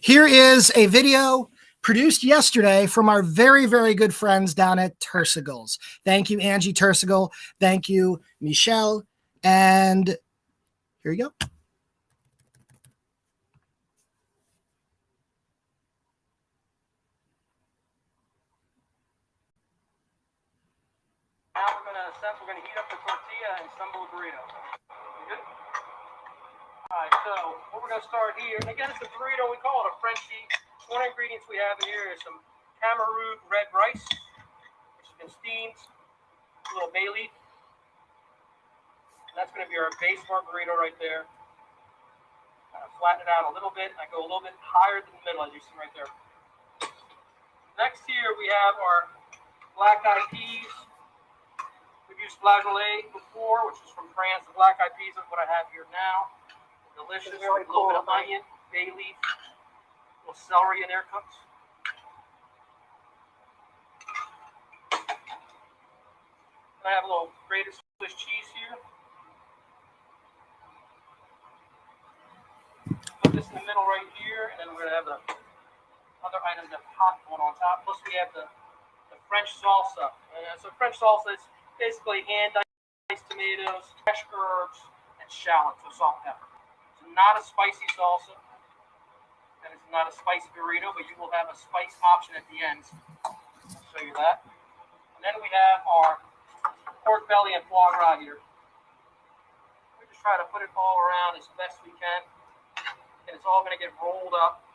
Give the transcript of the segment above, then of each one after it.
Here is a video produced yesterday from our very, very good friends down at Tersigals. Thank you, Angie Tersigal. Thank you, Michelle. And here you go. Now we're going to heat up the tortilla and assemble a burrito. Good? All right, so what we're going to start here, again, it's a burrito. We call it a Frenchie. One of the ingredients we have in here is some tamarind red rice, which has been steamed, a little bay leaf. And that's going to be our base of our burrito right there. Kind of flatten it out a little bit. I go a little bit higher than the middle, as you see right there. Next here, we have our black-eyed peas. We've used flageolet before, which is from France. The black-eyed peas is what I have here now. Delicious, with a little bit of onion, bay leaf, a little celery in there cooked. And I have a little grated Swiss cheese here. Put this in the middle right here, and then we're going to have the other items that hot going on top. Plus we have the French salsa. So French salsa is basically hand-diced tomatoes, fresh herbs, and shallots with salt and pepper. It's not a spicy salsa, and it's not a spicy burrito, but you will have a spice option at the end. I'll show you that. And then we have our pork belly and foie gras here. We just try to put it all around as best we can, and it's all going to get rolled up.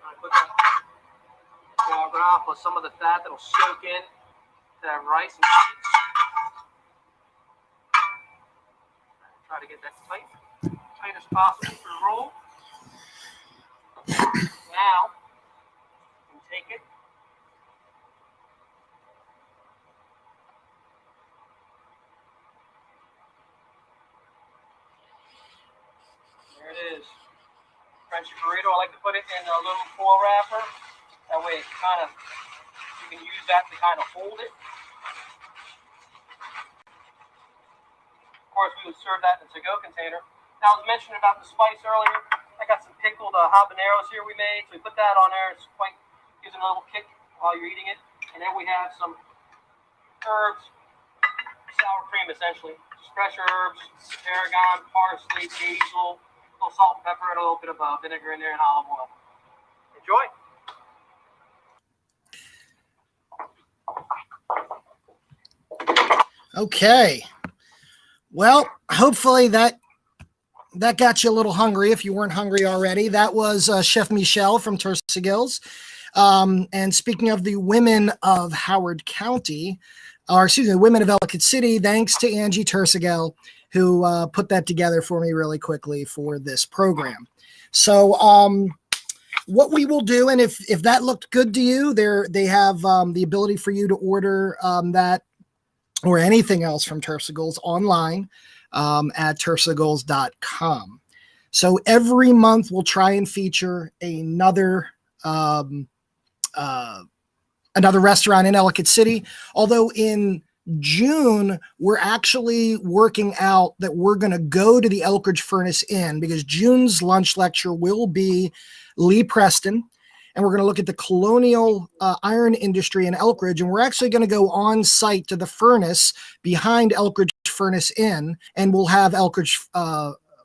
I put that foie gras plus some of the fat that'll soak in that rice and cheese. Try to get that tight as possible for the roll. Now, you take it. There it is. French burrito. I like to put it in a little foil wrapper. That way it kind of, you can use that to kind of hold it. Of course, we would serve that in a to-go container. Now, I was mentioning about the spice earlier. I got some pickled habaneros here we made, so we put that on there. It's quite, gives it a little kick while you're eating it. And then we have some herbs, sour cream essentially. Just fresh herbs, tarragon, parsley, basil, a little salt and pepper, and a little bit of vinegar in there and olive oil. Enjoy. Okay. Well, hopefully that got you a little hungry if you weren't hungry already. That was Chef Michelle from Tersigals. And speaking of the women of Howard County, or excuse me, the women of Ellicott City, thanks to Angie Tersigal, who put that together for me really quickly for this program. So what we will do, and if that looked good to you, they have the ability for you to order that or anything else from Tersigals online at tersigals.com. So every month we'll try and feature another restaurant in Ellicott City. Although in June, we're actually working out that we're going to go to the Elkridge Furnace Inn because June's lunch lecture will be Lee Preston. And we're going to look at the colonial iron industry in Elkridge. And we're actually going to go on site to the furnace behind Elkridge Furnace Inn. And we'll have Elkridge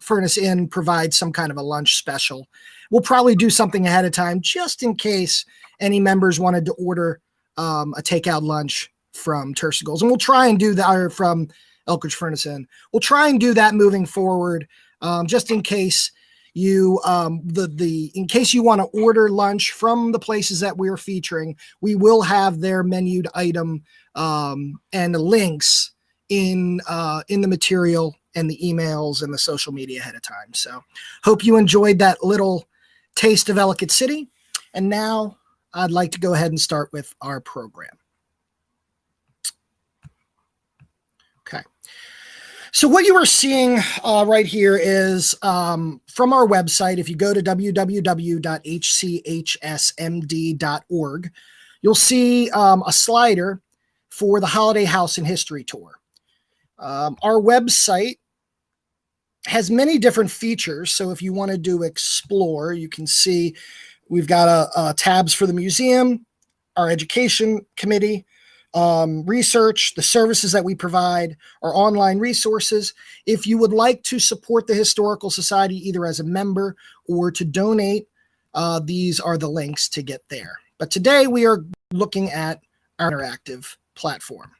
Furnace Inn provide some kind of a lunch special. We'll probably do something ahead of time just in case any members wanted to order a takeout lunch from Tersigals. And we'll try and do that, or from Elkridge Furnace Inn. We'll try and do that moving forward just in case you in case you want to order lunch from the places that we're featuring. We will have their menued item and the links in the material and the emails and the social media ahead of time. So hope you enjoyed that little taste of Ellicott City. And now I'd like to go ahead and start with our program. Okay. So what you are seeing right here is from our website. If you go to www.hchsmd.org, you'll see a slider for the Holiday House and History Tour. Our website has many different features. So if you wanted to explore, you can see we've got tabs for the museum, our education committee, research, the services that we provide, our online resources. If you would like to support the Historical Society either as a member or to donate, these are the links to get there. But today we are looking at our interactive platform.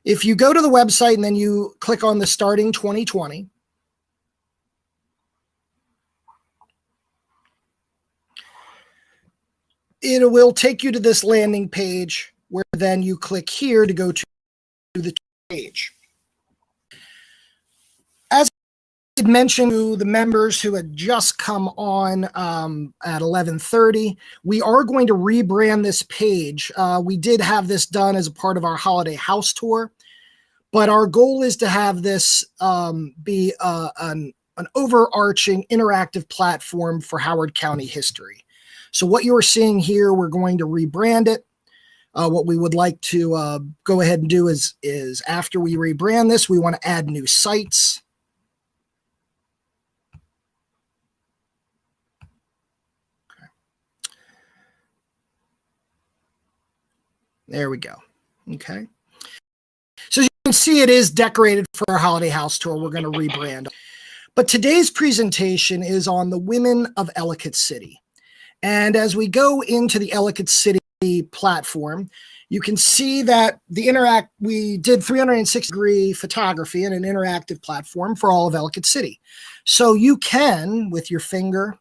If you go to the website and then you click on the Starting 2020, it will take you to this landing page where then you click here to go to the page. As I mentioned to the members who had just come on at 11:30, we are going to rebrand this page. We did have this done as a part of our holiday house tour, but our goal is to have this be an overarching interactive platform for Howard County history. So what you are seeing here, we're going to rebrand it. What we would like to go ahead and do is after we rebrand this, we want to add new sites. Okay. There we go. Okay. So as you can see, it is decorated for our holiday house tour. We're going to rebrand. But today's presentation is on the women of Ellicott City. And as we go into the Ellicott City platform, you can see that we did 360-degree photography in an interactive platform for all of Ellicott City. So you can, with your finger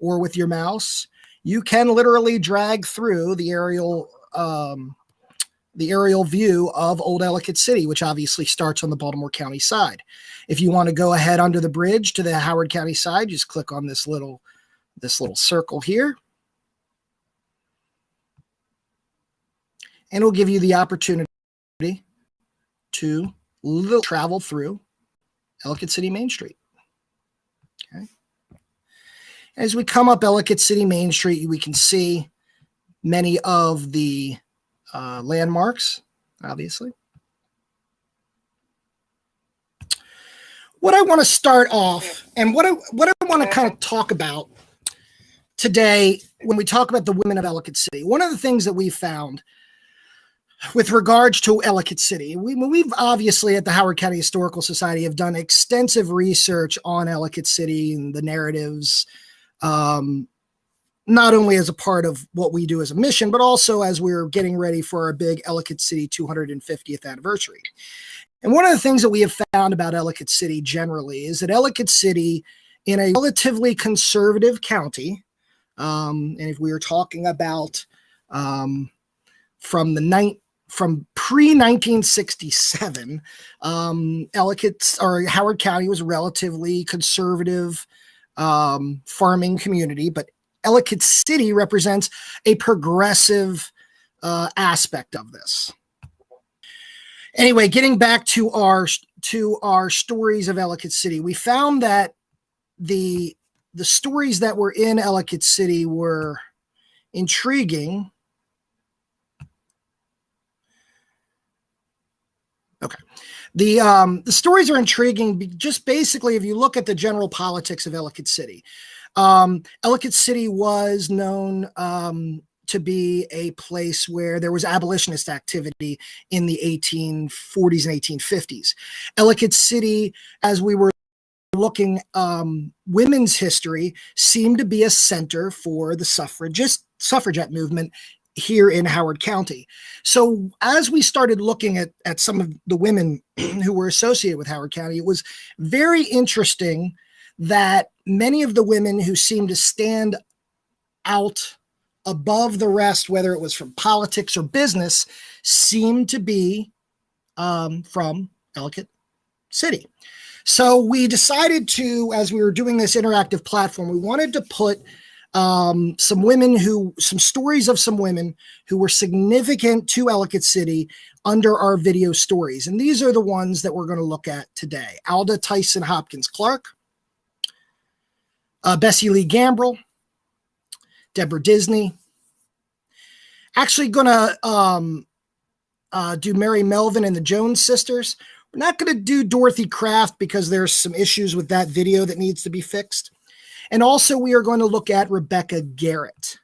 or with your mouse, you can literally drag through the aerial view of Old Ellicott City, which obviously starts on the Baltimore County side. If you want to go ahead under the bridge to the Howard County side, just click on this little circle here. And it'll give you the opportunity to travel through Ellicott City Main Street. Okay. As we come up Ellicott City Main Street, we can see many of the landmarks, obviously. What I want to start off, and what I want to kind of talk about today when we talk about the women of Ellicott City, one of the things that we found with regards to Ellicott City, we've obviously at the Howard County Historical Society have done extensive research on Ellicott City and the narratives, not only as a part of what we do as a mission, but also as we're getting ready for our big Ellicott City 250th anniversary. And one of the things that we have found about Ellicott City generally is that Ellicott City, in a relatively conservative county, and if we were talking about from pre-1967, Ellicott or Howard County was a relatively conservative farming community, but Ellicott City represents a progressive aspect of this. Anyway, getting back to our stories of Ellicott City, we found that the stories that were in Ellicott City were intriguing. Okay. The stories are intriguing just basically if you look at the general politics of Ellicott City. Ellicott City was known to be a place where there was abolitionist activity in the 1840s and 1850s. Ellicott City, as we were looking women's history, seemed to be a center for the suffragette movement here in Howard County. So as we started looking at some of the women who were associated with Howard County, it was very interesting that many of the women who seemed to stand out above the rest, whether it was from politics or business, seemed to be from Ellicott City. So we decided to, as we were doing this interactive platform, we wanted to put some stories of some women who were significant to Ellicott City under our video stories. And these are the ones that we're going to look at today. Alda Tyson Hopkins Clark, Bessie Lee Gambrell, Deborah Disney. Actually going to do Mary Melvin and the Jones sisters. We're not going to do Dorothy Kraft because there's some issues with that video that needs to be fixed. And also we are going to look at Rebecca Garrett.